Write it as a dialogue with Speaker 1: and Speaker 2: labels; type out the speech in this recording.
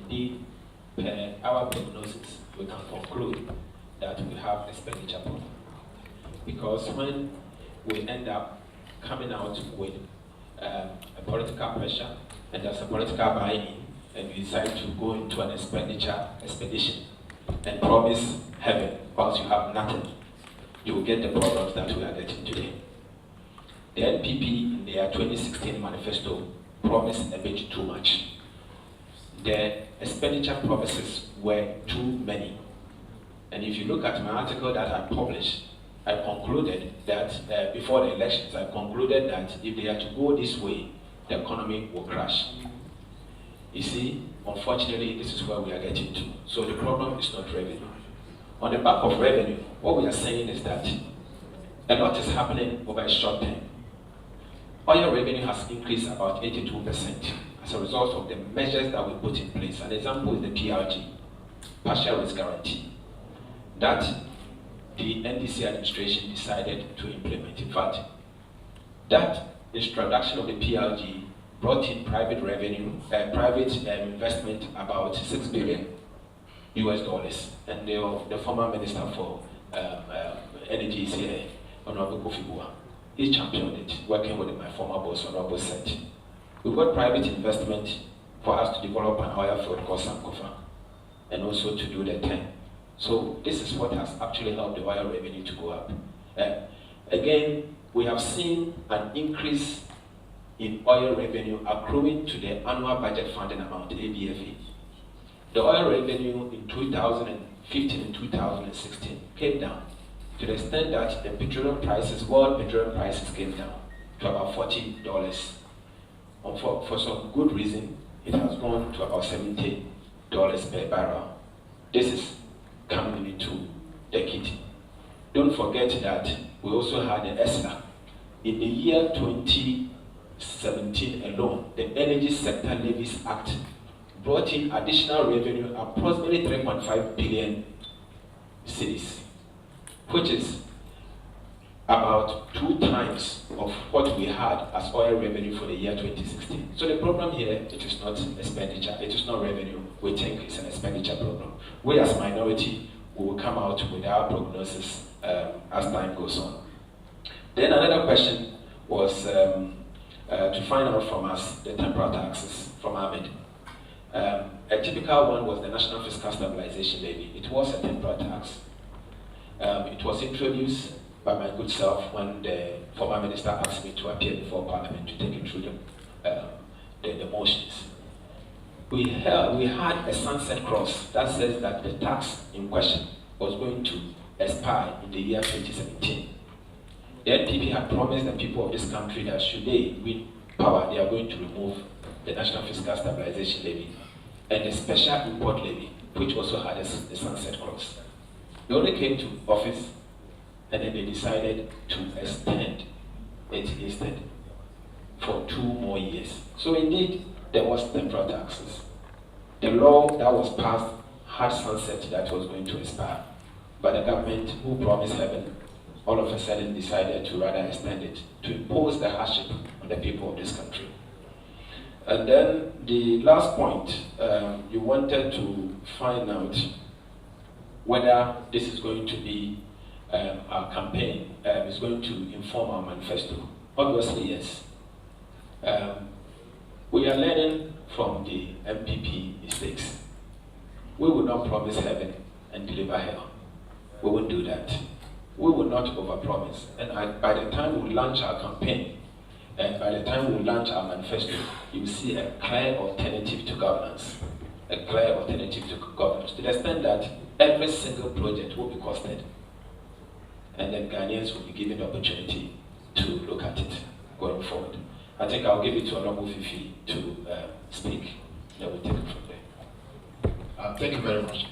Speaker 1: indeed, per our prognosis, we can conclude that we have expenditure problem. Because when we end up coming out with a political pressure, and there's a political buy-in, and we decide to go into an expenditure expedition and promise heaven whilst you have nothing, you will get the problems that we are getting today. The NPP in their 2016 manifesto promised a bit too much. The expenditure promises were too many. And if you look at my article that I published, I concluded that before the elections, I concluded that if they are to go this way, the economy will crash. You see, unfortunately, this is where we are getting to. So the problem is not revenue. On the back of revenue, what we are saying is that a lot is happening over a short term. Oil revenue has increased about 82% as a result of the measures that we put in place. An example is the PRG, partial risk guarantee, that the NDC administration decided to implement. In fact, that introduction of the PRG brought in private revenue, private investment about $6 billion US, and the former minister for energy is here, Honorable Kofi Bua. He championed it, working with my former boss, Honorable Seth. We've got private investment for us to develop an oil field called Sankofa, and also to do the 10. So this is what has actually helped the oil revenue to go up. Again, we have seen an increase in oil revenue accruing to the annual budget funding amount, ABFA. The oil revenue in 2015 and 2016 came down to the extent that the petroleum prices, world petroleum prices came down to about $40. For some good reason, it has gone to about $70 per barrel. This is coming into the kitty. Don't forget that we also had the ESLA. In the year 2017 alone, the Energy Sector Levies Act brought in additional revenue approximately 3.5 billion cedis, which is about 2 times of what we had as oil revenue for the year 2016. So the problem here, it is not expenditure, it is not revenue. We think it's an expenditure problem. We as minority, we will come out with our prognosis as time goes on. Then another question was to find out from us the temporal taxes from Ahmed. A typical one was the National Fiscal Stabilization Levy. It was a temporal tax. It was introduced by my good self when the former minister asked me to appear before Parliament to take it through the motions. We had a sunset clause that says that the tax in question was going to expire in the year 2017. The NPP had promised the people of this country that should they win power, they are going to remove the National Fiscal Stabilization Levy and the Special Import Levy, which also had a sunset clause. They only came to office and then they decided to extend it instead for 2 more years. So indeed, there was temporal taxes. The law that was passed had sunset that was going to expire. But the government, who promised heaven, all of a sudden decided to rather extend it, to impose the hardship on the people of this country. And then the last point, you wanted to find out whether this is going to be our campaign, is going to inform our manifesto. Obviously, yes. We are learning from the MPP mistakes. We will not promise heaven and deliver hell. We won't do that. We will not overpromise. And by the time we launch our campaign, and by the time we launch our manifesto, you will see a clear alternative to governance. A clear alternative to governance, to the extent that every single project will be costed. And then Ghanaians will be given the opportunity to look at it going forward. I think I'll give it to Honorable Fifi to speak. Then we'll take it from there.
Speaker 2: Thank you very much.